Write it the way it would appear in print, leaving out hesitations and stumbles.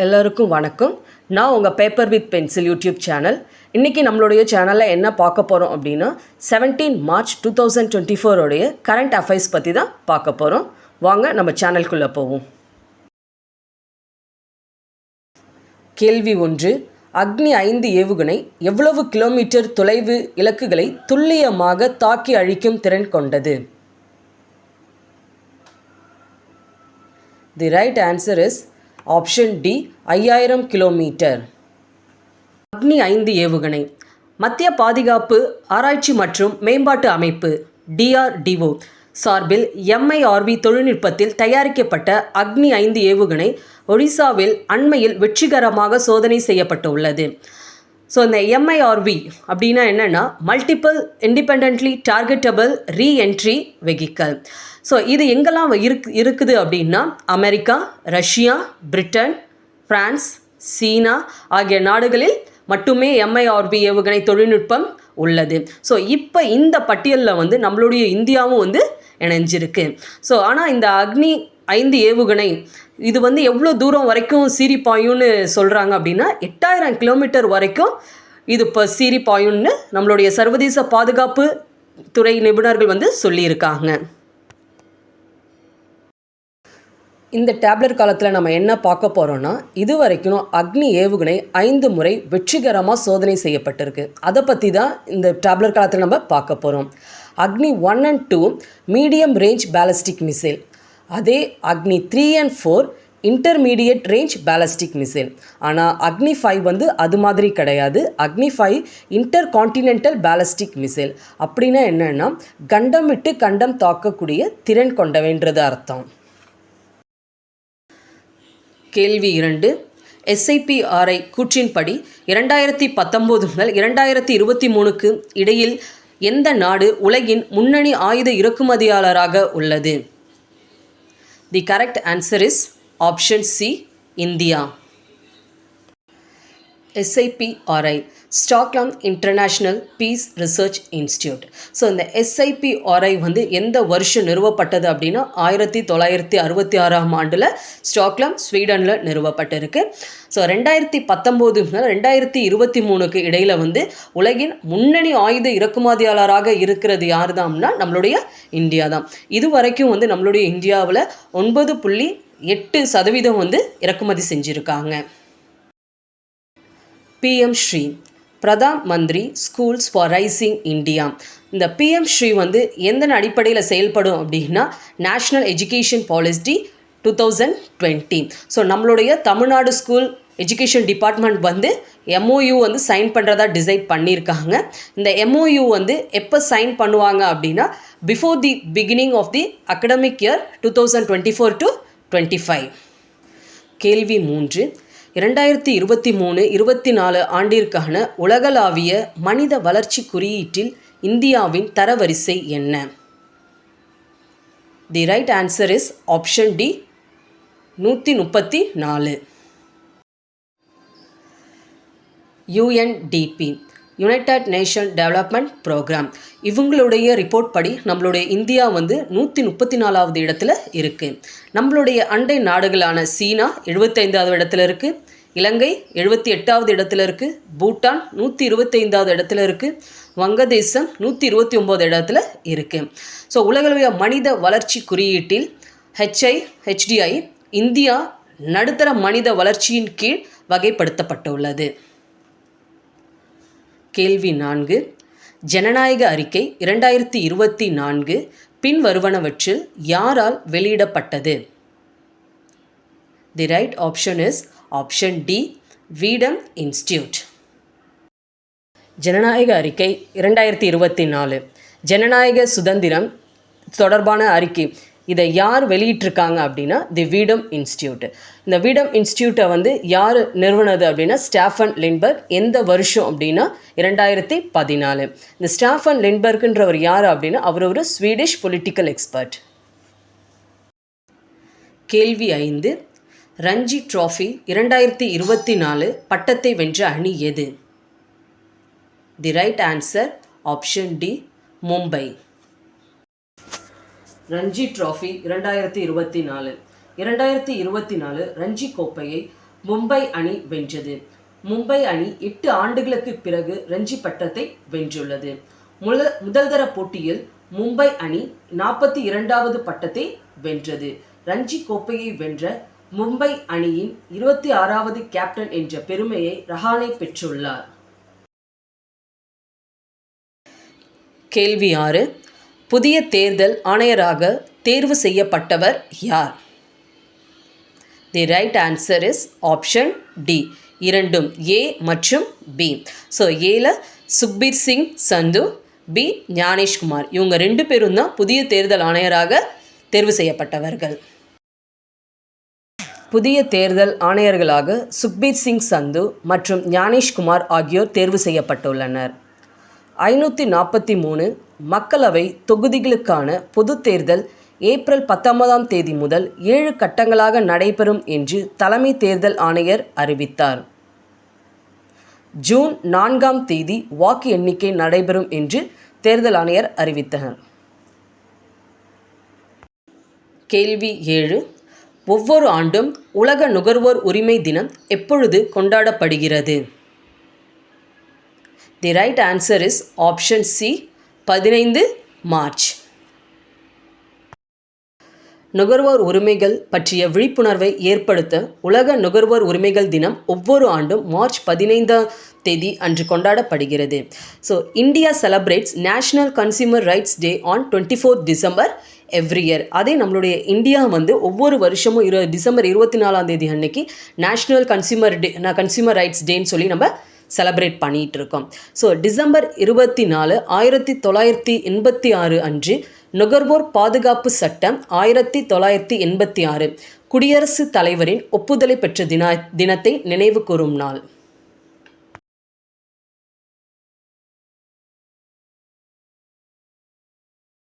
எல்லோருக்கும் வணக்கம். நான் உங்கள் paper with pencil YouTube channel. இன்றைக்கி நம்மளுடைய சேனலில் என்ன பார்க்க போகிறோம் அப்படின்னா 17 மார்ச் 2024 உடைய கரண்ட் அஃபேர்ஸ் பற்றி தான் பார்க்க போகிறோம். வாங்க நம்ம சேனலுக்குள்ளே போவோம். கேள்வி 1. அக்னி 5 ஏவுகணை எவ்வளவு கிலோமீட்டர் தொலைவு இலக்குகளை துல்லியமாக தாக்கி அழிக்கும் திறன் கொண்டது? The right answer is option D, 5000 kilometre. அக்னி 5 ஏவுகணை மத்திய பாதுகாப்பு ஆராய்ச்சி மற்றும் மேம்பாட்டு அமைப்பு DRDO சார்பில் MIRV தொழில்நுட்பத்தில் தயாரிக்கப்பட்ட அக்னி 5 ஏவுகணை ஒடிசாவில் அண்மையில் வெற்றிகரமாக சோதனை செய்யப்பட்டுள்ளது. ஸோ இந்த MIRV அப்படின்னா என்னென்னா multiple independently targetable reentry vehicle. So இது எங்கெல்லாம் இருக்குது அப்படின்னா அமெரிக்கா, ரஷ்யா, பிரிட்டன், பிரான்ஸ், சீனா ஆகிய நாடுகளில் மட்டுமே MIRV ஏவுகணை தொழில்நுட்பம் உள்ளது. ஸோ இப்போ இந்த பட்டியலில் நம்மளுடைய இந்தியாவும் இணைஞ்சிருக்கு. ஸோ ஆனால் இந்த அக்னி 5 ஏவுகணை இது எவ்வளோ தூரம் வரைக்கும் சீறி பாயும்னு சொல்கிறாங்க அப்படின்னா 8000 கிலோமீட்டர் வரைக்கும் இது இப்போ சீறி பாயும்னு நம்மளுடைய சர்வதேச பாதுகாப்பு துறை நிபுணர்கள் சொல்லியிருக்காங்க. இந்த டேப்லெட் காலத்தில் நம்ம என்ன பார்க்க போகிறோன்னா இது வரைக்கும் அக்னி ஏவுகணை 5 முறை வெற்றிகரமாக சோதனை செய்யப்பட்டிருக்கு. அதை பற்றி தான் இந்த டேப்லெட் காலத்தில் நம்ம பார்க்க போகிறோம். அக்னி 1 and 2 medium range ballistic missile, அதே அக்னி 3 and 4 intermediate range ballistic missile. ஆனால் அக்னி 5 அது மாதிரி கிடையாது. அக்னி 5 இன்டர் கான்டினென்டல் பேலிஸ்டிக் மிசைல். அப்படின்னா என்னென்னா கண்டம் விட்டு கண்டம் தாக்கக்கூடிய திறன் கொண்டவைன்றது அர்த்தம். கேள்வி 2. SIPRI கூற்றின்படி 2019 முதல் 2023 இடையில் எந்த நாடு உலகின் முன்னணி ஆயுத இறக்குமதியாளராக உள்ளது? The correct answer is option C, India. SIPRI Stockholm international peace research institute. So இந்த SIPRI எந்த வருஷம் நிறுவப்பட்டது அப்படின்னா 1966ஆம் ஆண்டில் ஸ்டாக்ஹோம் ஸ்வீடனில் நிறுவப்பட்டிருக்கு. ஸோ 2019 முதல் 2023 இடையில் உலகின் முன்னணி ஆயுத இறக்குமதியாளராக இருக்கிறது யார் தான்னா நம்மளுடைய இந்தியா தான். இது வரைக்கும் நம்மளுடைய இந்தியாவில் 9.8% இறக்குமதி செஞ்சுருக்காங்க. PM Sri Pradhan Mantri schools for rising India. இந்த PM ஸ்ரீ எந்த அடிப்படையில் செயல்படும் அப்படின்னா நேஷ்னல் எஜுகேஷன் பாலிசி 2020. ஸோ நம்மளுடைய Tamil Nadu school education department MOU sign பண்ணுறதா டிசைட் பண்ணியிருக்காங்க. இந்த MOU எப்போ சைன் பண்ணுவாங்க அப்படின்னா before the beginning of the academic year 2024-25. கேள்வி 3. 2023-24 ஆண்டிற்கான உலகளாவிய மனித வளர்ச்சி குறியீட்டில் இந்தியாவின் தரவரிசை என்ன? The right answer is option D, 134. UNDP united nation development program இவங்களுடைய ரிப்போர்ட் படி நம்மளுடைய இந்தியா 134வது இடத்துல இருக்குது. நம்மளுடைய அண்டை நாடுகளான சீனா 75வது இடத்துல இருக்குது, இலங்கை 78வது இடத்துல இருக்குது, பூட்டான் 125வது இடத்துல இருக்குது, வங்கதேசம் 129 இடத்துல இருக்குது. ஸோ உலகளவிய மனித வளர்ச்சி குறியீட்டில் HDI இந்தியா நடுத்தர மனித வளர்ச்சியின் கீழ் வகைப்படுத்தப்பட்டுள்ளது. கேள்வி 4. ஜனநாயக அறிக்கை 2024 பின்வருவனவற்றில் யாரால் வெளியிடப்பட்டது? The right option is option D, V-Dem institute. ஜனநாயக அறிக்கை 2024 ஜனநாயக சுதந்திரம் தொடர்பான அறிக்கை இதை யார் வெளியிட்டிருக்காங்க அப்படின்னா தி வீடம் இன்ஸ்டிடியூட். இந்த வீடம் இன்ஸ்டிடியூட்டை யார் நிறுவனது அப்படின்னா ஸ்டாஃபன் லிண்ட்பர்க். எந்த வருஷம் அப்படின்னா 2014. இந்த ஸ்டாஃபன் லிண்ட்பர்க்ன்றவர் யார் அப்படின்னா அவர் ஒரு ஸ்வீடிஷ் பொலிட்டிக்கல் எக்ஸ்பர்ட். கேள்வி 5. ரஞ்சி ட்ராஃபி 2024 பட்டத்தை வென்ற அணி எது? The right answer option D, Mumbai. Ranji trophy 2024 Ranji கோப்பையை மும்பை அணி வென்றது. மும்பை அணி 8 ஆண்டுகளுக்கு பிறகு ரஞ்சி பட்டத்தை வென்றுள்ளது. முதல்தர போட்டியில் மும்பை அணி 42வது பட்டத்தை வென்றது. ரஞ்சி கோப்பையை வென்ற மும்பை அணியின் 26வது கேப்டன் என்ற பெருமையை ரஹானே பெற்றுள்ளார். கேள்வி 6. புதிய தேர்தல் ஆணையராக தேர்வு செய்யப்பட்டவர் யார்? The right answer is option D. இரண்டும் ஏ மற்றும் பி. ஸோ ஏல சுக்பீர் சிங் சந்து, பி ஞானேஷ்குமார். இவங்க 2 பேரும் தான் புதிய தேர்தல் ஆணையராக தேர்வு செய்யப்பட்டவர்கள். புதிய தேர்தல் ஆணையர்களாக சுக்பீர் சிங் சந்து மற்றும் ஞானேஷ்குமார் ஆகியோர் தேர்வு செய்யப்பட்டுள்ளனர். 543 மக்களவை தொகுதிகளுக்கான பொது தேர்தல் ஏப்ரல் 19ஆம் தேதி முதல் 7 கட்டங்களாக நடைபெறும் என்று தலைமை தேர்தல் ஆணையர் அறிவித்தார். ஜூன் 4ஆம் தேதி வாக்கு எண்ணிக்கை நடைபெறும் என்று தேர்தல் ஆணையர் அறிவித்தார். கேள்வி 7. ஒவ்வொரு ஆண்டும் உலக நுகர்வோர் உரிமை தினம் எப்பொழுது கொண்டாடப்படுகிறது? தி right answer is option C, 15 March. நுகர்வோர் உரிமைகள் பற்றிய விழிப்புணர்வை ஏற்படுத்த உலக நுகர்வோர் உரிமைகள் தினம் ஒவ்வொரு ஆண்டும் மார்ச் 15ஆம் தேதி அன்று கொண்டாடப்படுகிறது. So India celebrates national consumer rights day on 24th December every year. அதே நம்மளுடைய இந்தியா ஒவ்வொரு வருஷமும் டிசம்பர் 24ஆம் தேதி அன்னைக்கு நேஷ்னல் கன்சியூமர் ரைட்ஸ் டேன்னு சொல்லி நம்ம செலிப்ரேட் பண்ணிகிட்டு இருக்கோம். ஸோ டிசம்பர் 24, 1986 அன்று நுகர்வோர் பாதுகாப்பு சட்டம் 1986 குடியரசுத் தலைவரின் ஒப்புதலை பெற்ற தினத்தை நினைவு கூறும் நாள்.